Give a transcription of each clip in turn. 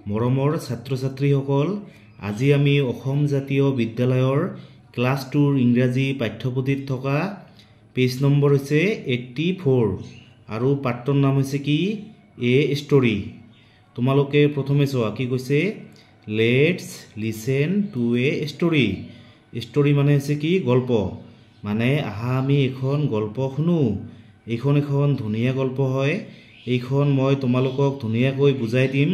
মৰমৰ ছাত্ৰ-ছাত্ৰীসকল, আজি আমি অসম জাতীয় বিদ্যালয়ৰ ক্লাছ 2ৰ ইংৰাজী পাঠ্যপুথিত থকা পেজ নম্বৰ হৈছে 84 আৰু পাঠটোৰ নাম হৈছে কি এ ষ্টৰী। তোমালোকে প্ৰথমে চোৱা কি কৈছে, let's listen to A story. Story মানে হৈছে কি গল্প, মানে আহা আমি এখন গল্প শুনো। এইখন এখন ধুনীয়া গল্প হয়। এইখন মই তোমালোকক ধুনীয়াকৈ বুজাই দিম,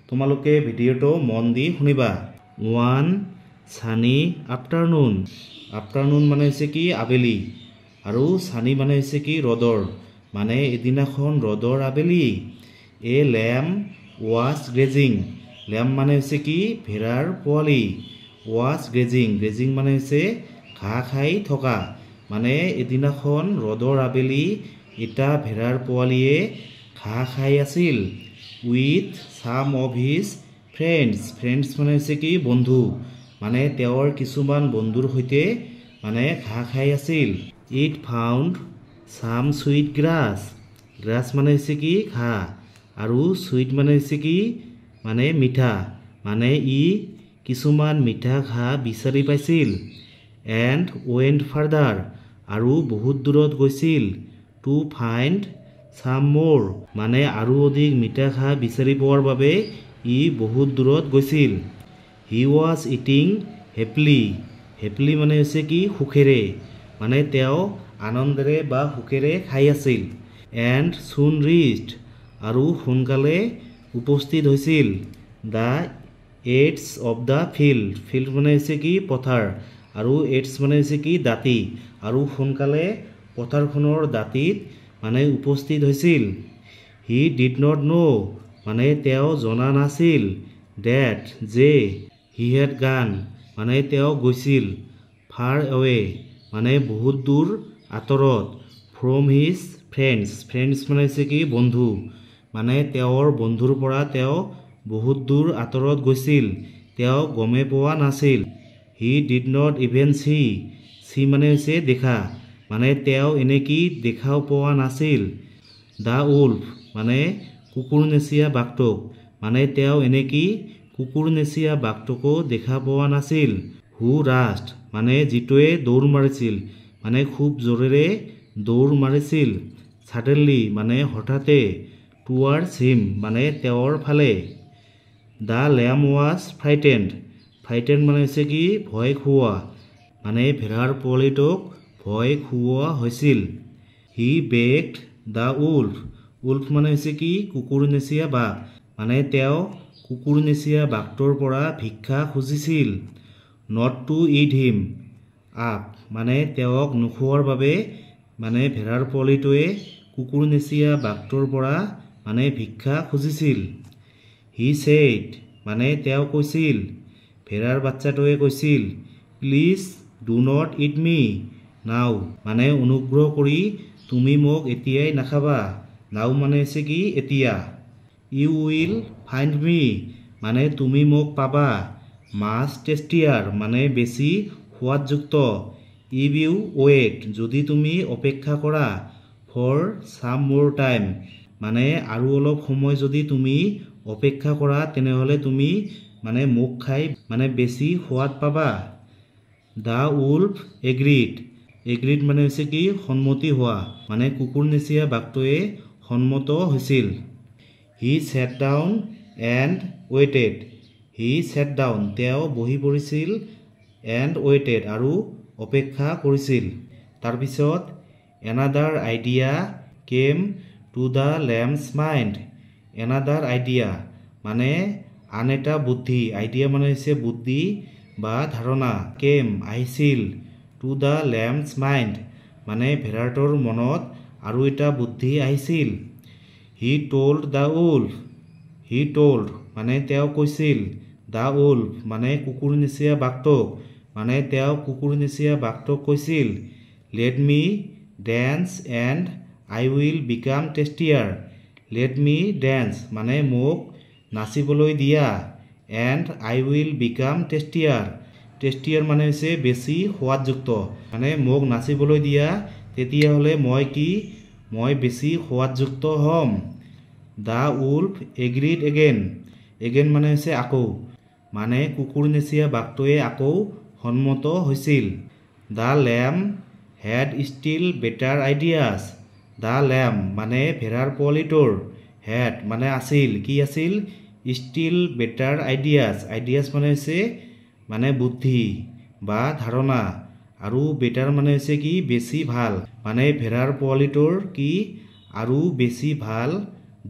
তোমালোকে ভিডিঅ'টো মন দি শুনিবা। ওৱান সানি আফটাৰনুন। আফটাৰনুন মানে হৈছে কি আবেলি, আৰু সানি মানে হৈছে কি ৰ'দৰ, মানে এদিনাখন ৰ'দৰ আবেলি। এ লেম্ব ৱাজ গ্ৰেজিং। লেম্ব মানে হৈছে কি ভেড়াৰ পোৱালি। Was grazing. গ্ৰেজিং মানে হৈছে ঘাঁহ খাই থকা, মানে এদিনাখন ৰ'দৰ আবেলি এটা ভেড়াৰ পোৱালিয়ে ঘাঁহ খাই আছিল। With some of his friends. Friends মানে হৈছে কি বন্ধু, মানে তেওঁৰ কিছুমান বন্ধুৰ সৈতে মানে ঘাঁহ খাই আছিল। It found some sweet grass. Grass মানে হৈছে কি ঘাঁহ, আৰু চুইট মানে হৈছে কি মানে মিঠা, মানে ই কিছুমান মিঠা ঘাঁহ বিচাৰি পাইছিল। And went further. আৰু বহুত দূৰত গৈছিল। টু ফাইণ্ড সাম মোৰ। মানে আৰু অধিক মিঠা ঘাঁহ বিচাৰি পোৱাৰ বাবে ই বহুত দূৰত গৈছিল। He was eating হেপলি। হেপলি মানে হৈছে কি সুখেৰে, মানে তেওঁ আনন্দেৰে বা সুখেৰে খাই আছিল। এণ্ড চুন ৰিচ্ড। আৰু সোনকালে উপস্থিত হৈছিল। The edges of the field. Field মানে হৈছে কি পথাৰ, আৰু এডছ মানে হৈছে কি দাঁতি, আৰু সোনকালে পথাৰখনৰ দাঁতিত মানে উপস্থিত হৈছিল। হি ডিড নট ন'। মানে তেওঁ জনা নাছিল। ডেট যে হি হেড গান। মানে তেওঁ গৈছিল। ফাৰ এৱে মানে বহুত দূৰ আঁতৰত। From his friends. ফ্ৰেণ্ডছ মানে হৈছে কি বন্ধু, মানে তেওঁৰ বন্ধুৰ পৰা তেওঁ বহুত দূৰ আঁতৰত গৈছিল, তেওঁ গমেই পোৱা নাছিল। He did not even C. C মানে হৈছে দেখা, মানে তেওঁ এনেকি দেখাও পোৱা নাছিল। দ্য উল্ফ মানে কুকুৰনেচীয়া বাঘটোক, মানে তেওঁ এনেকি কুকুৰনেচীয়া বাঘটোকো দেখা পোৱা নাছিল। হু ৰাষ্ট মানে যিটোৱে দৌৰ মাৰিছিল, মানে খুব জোৰেৰে দৌৰ মাৰিছিল। ছাডেনলি মানে হঠাতে। টুৱাৰ্ডছ হিম মানে তেওঁৰ ফালে। The lamb was frightened. Frightened মানে হৈছে কি ভয় খুওৱা, মানে ভেড়াৰ পোৱালিটোক ভয় খুওৱা হৈছিল। হি বেগড দ্য উল্ফ। উল্ফ মানে হৈছে কি কুকুৰনেচীয়া বাঘ, মানে তেওঁ কুকুৰনেচীয়া বাঘটোৰ পৰা ভিক্ষা খুজিছিল। Not to eat him up. মানে তেওঁক নোখোৱাৰ বাবে, মানে ভেড়াৰ পোৱালিটোৱে কুকুৰনেচীয়া বাঘটোৰ পৰা মানে ভিক্ষা খুজিছিল। হি ছেইড মানে তেওঁ কৈছিল, ভেড়াৰ বাচ্চাটোৱে কৈছিল, please do not it me now. মানে অনুগ্ৰহ কৰি তুমি মোক এতিয়াই নাখাবা। নাও মানে হৈছে কি এতিয়া। ইউ উইল ফাইণ্ড মি মানে তুমি মোক পাবা। মাছ টেষ্টিয়াৰ মানে বেছি সোৱাদযুক্ত। ইফ ইউ ৱেইট যদি তুমি অপেক্ষা কৰা। ফৰ সাম মোৰ টাইম মানে আৰু অলপ সময় যদি তুমি অপেক্ষা কৰা, তেনেহ'লে তুমি মানে মোক খাই মানে বেছি সোৱাদ পাবা। The wolf এগ্ৰিড। এগ্ৰিড মানে হৈছে কি সন্মতি হোৱা, মানে কুকুৰনেচীয়া বাঘটোৱে সন্মত হৈছিল। He sat down and waited. He sat down তেওঁ বহি পৰিছিল। এণ্ড ৱেইটেড আৰু অপেক্ষা কৰিছিল। তাৰপিছত another idea came to the lamb's mind. Another idea মানে আন এটা বুদ্ধি। আইডিয়া মানে হৈছে বুদ্ধি বা ধাৰণা। কেম আহিছিল। টু দ্য লেম্বছ মাইণ্ড মানে ভেড়াৰটোৰ মনত আৰু এটা বুদ্ধি আহিছিল। He told the wolf. He told মানে তেওঁ কৈছিল। দ্য উল্ফ মানে কুকুৰনেচীয়া বাঘটোক, মানে তেওঁ কুকুৰনেচীয়া বাঘটোক কৈছিল, let me dance and I will become tastier. Let me dance মানে মোক নাচিবলৈ দিয়া। And I will become tastier. Tastier মানে হৈছে বেছি সোৱাদযুক্ত, মানে মোক নাচিবলৈ দিয়া, তেতিয়াহ'লে মই বেছি সোৱাদযুক্ত হ'ম। The wolf agreed again. Again মানে হৈছে আকৌ, মানে কুকুৰনেচীয়া বাঘটোৱে আকৌ সন্মত হৈছিল। The lamb had still better ideas. The lamb মানে ভেড়াৰ পোৱালিটোৰ, হেড মানে আছিল, কি আছিল? Still better ideas. আইডিয়াছ মানে হৈছে মানে বুদ্ধি বা ধাৰণা, আৰু বেটাৰ মানে হৈছে কি? বেছি ভাল। মানে ভেড়াৰ পোৱালিটোৰ কি আৰু বেছি ভাল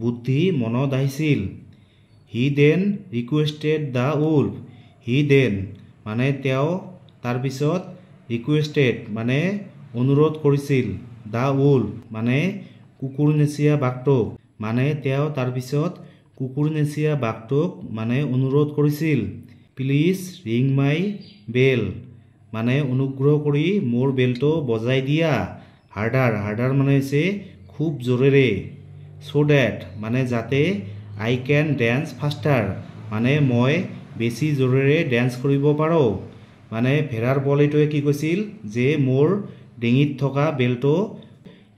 বুদ্ধি মনত আহিছিল। He then requested the wolf. He then মানে তেওঁ, তাৰপিছত ৰিকুৱেষ্টেড মানে অনুৰোধ কৰিছিল, দ্য উল্ফ মানে কুকুৰনেচীয়া বাঘটোক, মানে তেওঁ তাৰপিছত কুকুৰনেচীয়া বাঘটোক মানে অনুৰোধ কৰিছিল, প্লিজ ৰিং মাই বেল মানে অনুগ্ৰহ কৰি মোৰ বেলটো বজাই দিয়া, হাৰ্ডাৰ। হাৰ্ডাৰ মানে হৈছে খুব জোৰেৰে। ছ' ডেট মানে যাতে, আই কেন ডেন্স ফাষ্টাৰ মানে মই বেছি জোৰেৰে ডেন্স কৰিব পাৰোঁ। মানে ভেড়াৰ পোৱালিটোৱে কি কৈছিল যে মোৰ ডিঙিত থকা বেলটো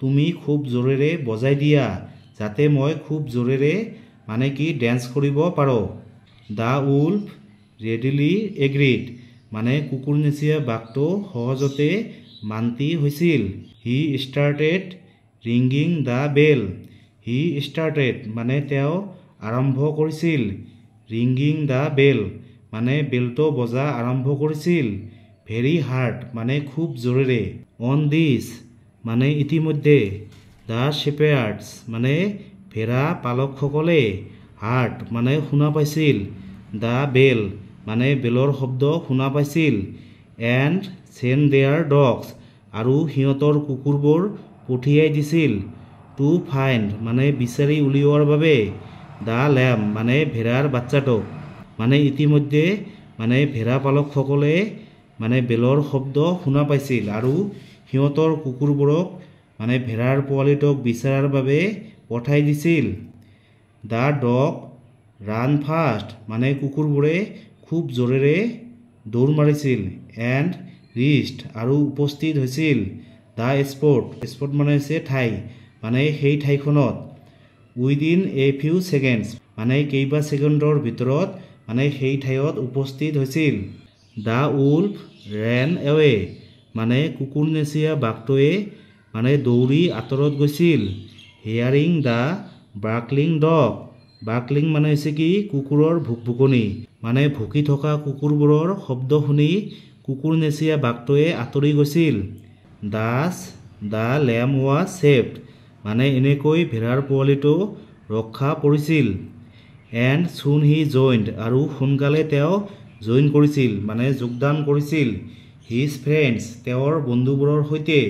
তুমি খুব জোৰেৰে বজাই দিয়া, যাতে মই খুব জোৰেৰে মানে কি ডেন্স কৰিব পাৰোঁ। দ্য উল্ফ ৰেডিলি এগ্ৰিড মানে কুকুৰনেচীয়া বাঘটো সহজতে মান্তি হৈছিল। He started ringing the bell. He started মানে তেওঁ আৰম্ভ কৰিছিল, ৰিংগিং দ্য বেল মানে বেলটো বজা আৰম্ভ কৰিছিল, ভেৰি হাৰ্ড মানে খুব জোৰেৰে। অন দিছ মানে ইতিমধ্যে, দ্য শ্বেপাৰ্ডছ মানে ভেড়া পালকসকলে, হাৰ্ড মানে শুনা পাইছিল, দ্য বেল মানে বেলৰ শব্দ শুনা পাইছিল, এণ্ড চেণ্ড দেয়াৰ ডগছ আৰু সিহঁতৰ কুকুৰবোৰ পঠিয়াই দিছিল, টু ফাইণ্ড মানে বিচাৰি উলিওৱাৰ বাবে, দ্য লেম্ব মানে ভেড়াৰ বাচ্চাটোক। মানে ইতিমধ্যে মানে ভেড়া পালকসকলে মানে বেলৰ শব্দ শুনা পাইছিল আৰু সিহঁতৰ কুকুৰবোৰক মানে ভেড়াৰ পোৱালিটোক বিচাৰাৰ বাবে পঠাই দিছিল। দ্য ডগ ৰান ফাষ্ট মানে কুকুৰবোৰে খুব জোৰেৰে দৌৰ মাৰিছিল, এণ্ড ৰিষ্ট আৰু উপস্থিত হৈছিল, দ্য স্পট। স্পট মানে হৈছে ঠাই, মানে সেই ঠাইখনত, উইদিন এ ফিউ ছেকেণ্ডছ মানে কেইবা ছেকেণ্ডৰ ভিতৰত মানে সেই ঠাইত উপস্থিত হৈছিল। দ্য উল্ফ ৰেন এৱে মানে কুকুৰনেচীয়া বাঘটোৱে মানে দৌৰি আঁতৰত গৈছিল, হিয়াৰিং দ্য বাৰ্কলিং ডগ। বাৰ্কলিং মানে হৈছে কি? কুকুৰৰ ভুকভুকনি, মানে ভুকি থকা কুকুৰবোৰৰ শব্দ শুনি কুকুৰনেচীয়া বাঘটোৱে আঁতৰি গৈছিল। Das the lamb was saved মানে এনেকৈ ভেড়াৰ পোৱালিটো ৰক্ষা পৰিছিল। এণ্ড চুন হি জইণ্ড আৰু সোনকালে তেওঁ জইন কৰিছিল মানে যোগদান কৰিছিল, হিজ ফ্ৰেণ্ডছ তেওঁৰ বন্ধুবোৰৰ সৈতে,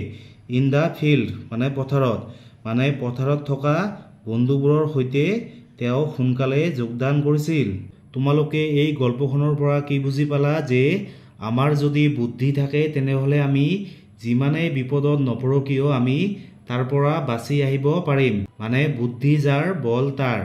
ইন দ্য ফিল্ড মানে পথাৰত, মানে পথাৰত থকা বন্ধুবোৰৰ সৈতে তেওঁ সোনকালে যোগদান কৰিছিল। তোমালোকে এই গল্পখনৰ পৰা কি বুজি পালা? যে আমাৰ যদি বুদ্ধি থাকে তেনেহ'লে আমি যিমানেই বিপদত নপৰোঁ কিয় আমি তাৰ পৰা বাচি আহিব পাৰিম। মানে বুদ্ধি যাৰ বল তাৰ।